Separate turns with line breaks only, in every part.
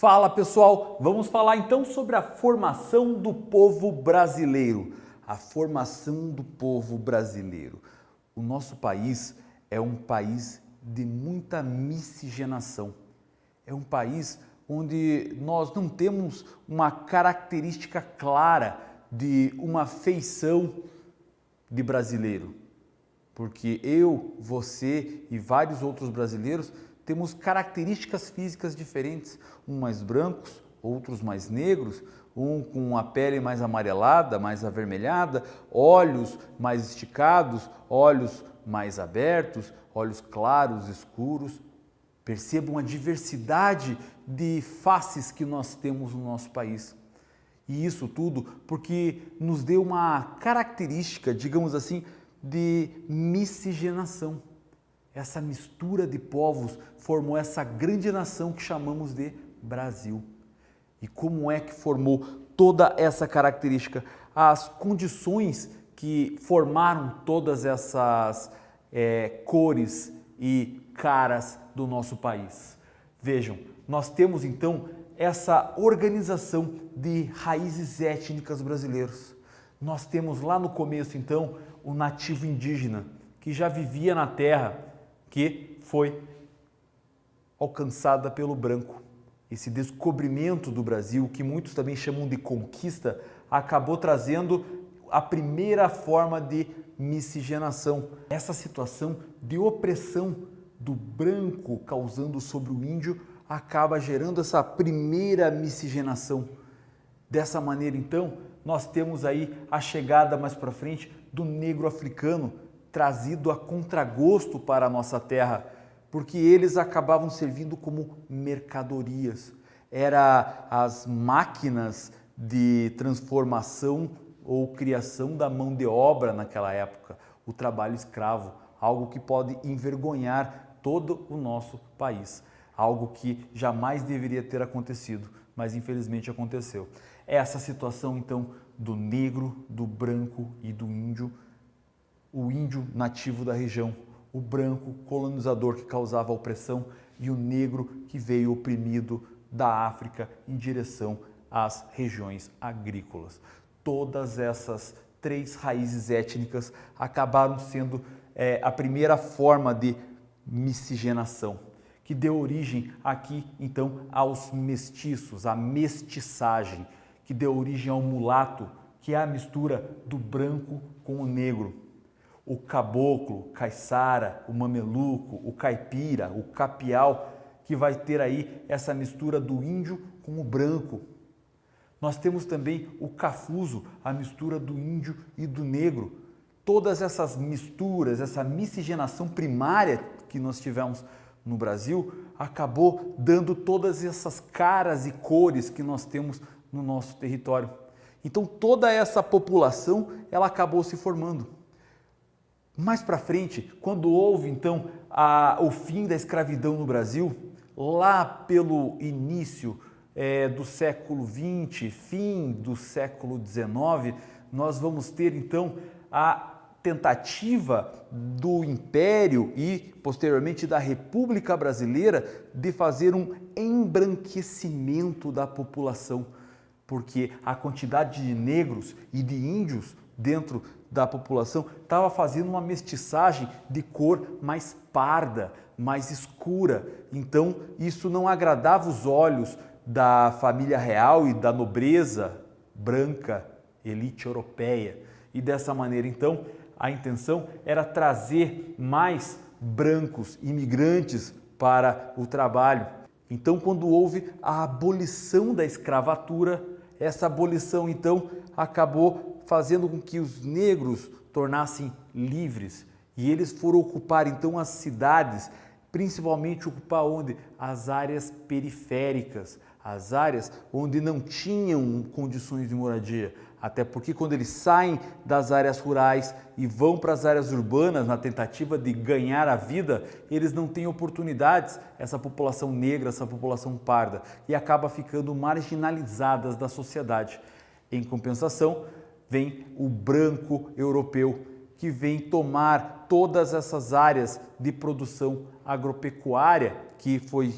Fala pessoal, vamos falar então sobre a formação do povo brasileiro. A formação do povo brasileiro. O nosso país é um país de muita miscigenação. É um país onde nós não temos uma característica clara de uma feição de brasileiro. Porque eu, você e vários outros brasileiros temos características físicas diferentes, uns mais brancos, outros mais negros, um com a pele mais amarelada, mais avermelhada, olhos mais esticados, olhos mais abertos, olhos claros, escuros. Percebam a diversidade de faces que nós temos no nosso país. E isso tudo porque nos deu uma característica, digamos assim, de miscigenação. Essa mistura de povos formou essa grande nação que chamamos de Brasil. E como é que formou toda essa característica? As condições que formaram todas essas cores e caras do nosso país. Vejam, nós temos então essa organização de raízes étnicas brasileiras. Nós temos lá no começo então o nativo indígena, que já vivia na terra, que foi alcançada pelo branco. Esse descobrimento do Brasil, que muitos também chamam de conquista, acabou trazendo a primeira forma de miscigenação. Essa situação de opressão do branco causando sobre o índio acaba gerando essa primeira miscigenação. Dessa maneira, então, nós temos aí a chegada mais para frente do negro africano, trazido a contragosto para a nossa terra, porque eles acabavam servindo como mercadorias. Era as máquinas de transformação ou criação da mão de obra naquela época, o trabalho escravo, algo que pode envergonhar todo o nosso país, algo que jamais deveria ter acontecido, mas infelizmente aconteceu. Essa situação então do negro, do branco e do índio, o índio nativo da região, o branco colonizador que causava opressão e o negro que veio oprimido da África em direção às regiões agrícolas. Todas essas três raízes étnicas acabaram sendo a primeira forma de miscigenação, que deu origem aqui então aos mestiços, à mestiçagem, que deu origem ao mulato, que é a mistura do branco com o negro. O caboclo, caiçara, o mameluco, o caipira, o capial, que vai ter aí essa mistura do índio com o branco. Nós temos também o cafuso, a mistura do índio e do negro. Todas essas misturas, essa miscigenação primária que nós tivemos no Brasil, acabou dando todas essas caras e cores que nós temos no nosso território. Então toda essa população, ela acabou se formando. Mais para frente, quando houve então o fim da escravidão no Brasil, lá pelo início do século XX, fim do século XIX, nós vamos ter então a tentativa do Império e posteriormente da República Brasileira de fazer um embranquecimento da população, porque a quantidade de negros e de índios dentro da população estava fazendo uma mestiçagem de cor mais parda, mais escura. Então isso não agradava os olhos da família real e da nobreza branca, elite europeia. E dessa maneira então a intenção era trazer mais brancos imigrantes para o trabalho. Então quando houve a abolição da escravatura, essa abolição então acabou fazendo com que os negros tornassem livres e eles foram ocupar então as cidades, principalmente ocupar onde? As áreas periféricas, as áreas onde não tinham condições de moradia, até porque quando eles saem das áreas rurais e vão para as áreas urbanas na tentativa de ganhar a vida, eles não têm oportunidades, essa população negra, essa população parda, e acaba ficando marginalizadas da sociedade. Em compensação, vem o branco europeu, que vem tomar todas essas áreas de produção agropecuária que foi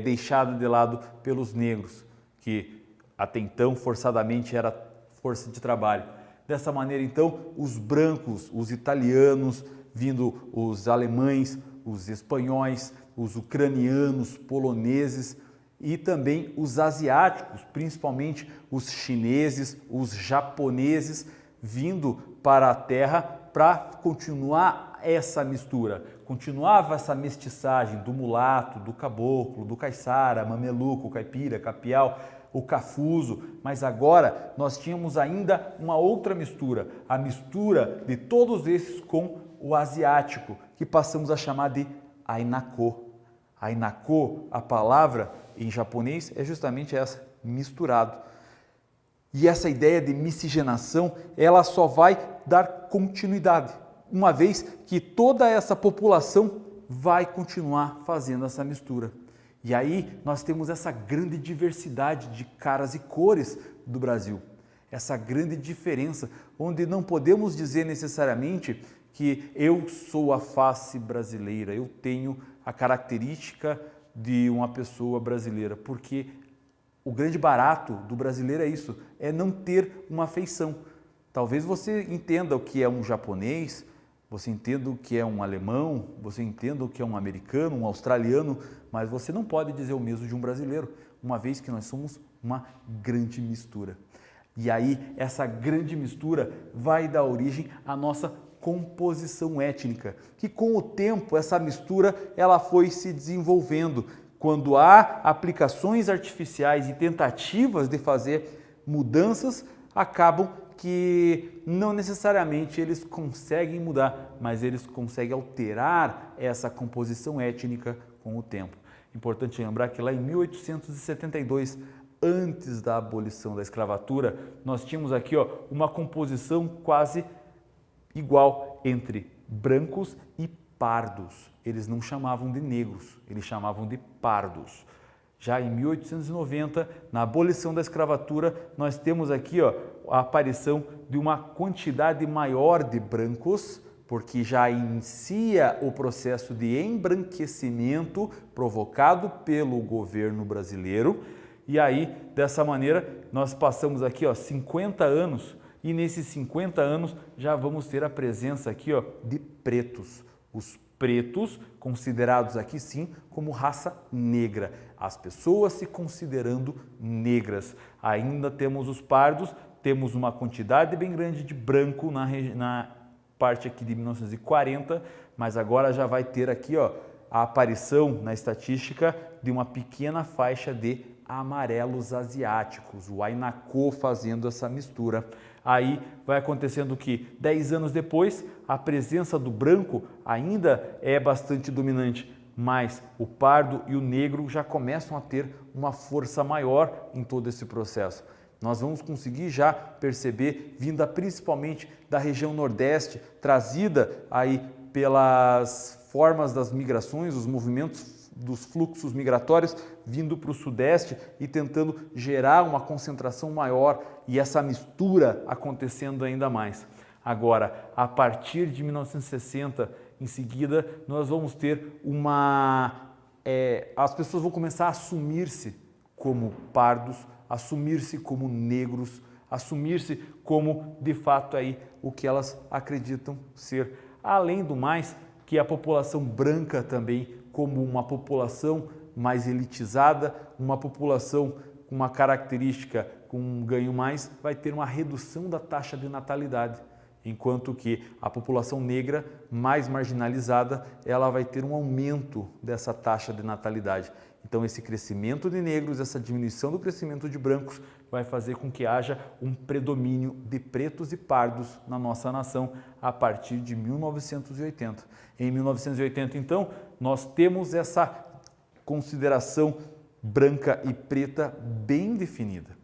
deixada de lado pelos negros, que até então forçadamente era força de trabalho. Dessa maneira, então, os brancos, os italianos, vindo os alemães, os espanhóis, os ucranianos, poloneses e também os asiáticos, principalmente os chineses, os japoneses, vindo para a terra para continuar essa mistura. Continuava essa mestiçagem do mulato, do caboclo, do caiçara, mameluco, caipira, capial, o cafuso, mas agora nós tínhamos ainda uma outra mistura, a mistura de todos esses com o asiático, que passamos a chamar de Ainako. Ainako, a palavra em japonês é justamente essa, misturado. E essa ideia de miscigenação, ela só vai dar continuidade, uma vez que toda essa população vai continuar fazendo essa mistura. E aí nós temos essa grande diversidade de caras e cores do Brasil, essa grande diferença, onde não podemos dizer necessariamente que eu sou a face brasileira, eu tenho a característica de uma pessoa brasileira, porque o grande barato do brasileiro é isso, é não ter uma feição. Talvez você entenda o que é um japonês, você entenda o que é um alemão, você entenda o que é um americano, um australiano, mas você não pode dizer o mesmo de um brasileiro, uma vez que nós somos uma grande mistura. E aí, essa grande mistura vai dar origem à nossa composição étnica, que com o tempo essa mistura ela foi se desenvolvendo. Quando há aplicações artificiais e tentativas de fazer mudanças, acabam que não necessariamente eles conseguem mudar, mas eles conseguem alterar essa composição étnica com o tempo. Importante lembrar que lá em 1872, antes da abolição da escravatura, nós tínhamos aqui uma composição quase igual entre brancos e pardos. Eles não chamavam de negros, eles chamavam de pardos. Já em 1890, na abolição da escravatura, nós temos aqui a aparição de uma quantidade maior de brancos, porque já inicia o processo de embranquecimento provocado pelo governo brasileiro. E aí, dessa maneira, nós passamos aqui 50 anos e nesses 50 anos já vamos ter a presença aqui de pretos. Os pretos, considerados aqui sim como raça negra, as pessoas se considerando negras. Ainda temos os pardos, temos uma quantidade bem grande de branco na parte aqui de 1940, mas agora já vai ter aqui a aparição na estatística de uma pequena faixa de amarelos asiáticos, o Ainako fazendo essa mistura. Aí vai acontecendo que 10 anos depois a presença do branco ainda é bastante dominante, mas o pardo e o negro já começam a ter uma força maior em todo esse processo. Nós vamos conseguir já perceber, vinda principalmente da região Nordeste, trazida aí pelas formas das migrações, os movimentos dos fluxos migratórios vindo para o Sudeste e tentando gerar uma concentração maior e essa mistura acontecendo ainda mais. Agora, a partir de 1960, em seguida, nós vamos ter as pessoas vão começar a assumir-se como pardos, assumir-se como negros, assumir-se como, de fato, aí, o que elas acreditam ser. Além do mais, que a população branca também como uma população mais elitizada, uma população com uma característica, com um ganho mais, vai ter uma redução da taxa de natalidade, enquanto que a população negra, mais marginalizada, ela vai ter um aumento dessa taxa de natalidade. Então esse crescimento de negros, essa diminuição do crescimento de brancos vai fazer com que haja um predomínio de pretos e pardos na nossa nação a partir de 1980. Em 1980, então, nós temos essa consideração branca e preta bem definida.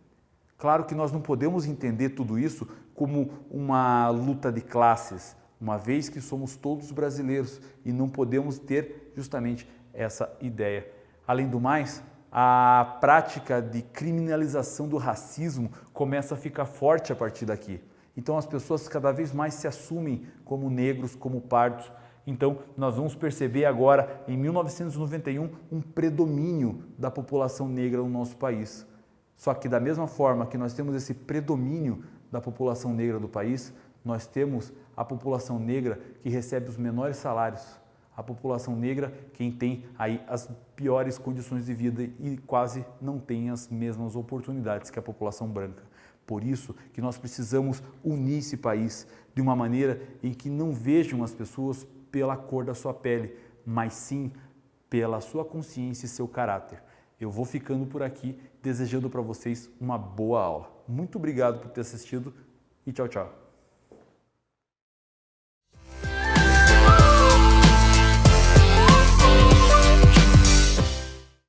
Claro que nós não podemos entender tudo isso como uma luta de classes, uma vez que somos todos brasileiros e não podemos ter justamente essa ideia. Além do mais, a prática de criminalização do racismo começa a ficar forte a partir daqui. Então as pessoas cada vez mais se assumem como negros, como pardos. Então nós vamos perceber agora, em 1991, um predomínio da população negra no nosso país. Só que da mesma forma que nós temos esse predomínio da população negra do país, nós temos a população negra que recebe os menores salários, a população negra quem tem aí as piores condições de vida e quase não tem as mesmas oportunidades que a população branca. Por isso que nós precisamos unir esse país de uma maneira em que não vejam as pessoas pela cor da sua pele, mas sim pela sua consciência e seu caráter. Eu vou ficando por aqui, desejando para vocês uma boa aula. Muito obrigado por ter assistido e tchau, tchau.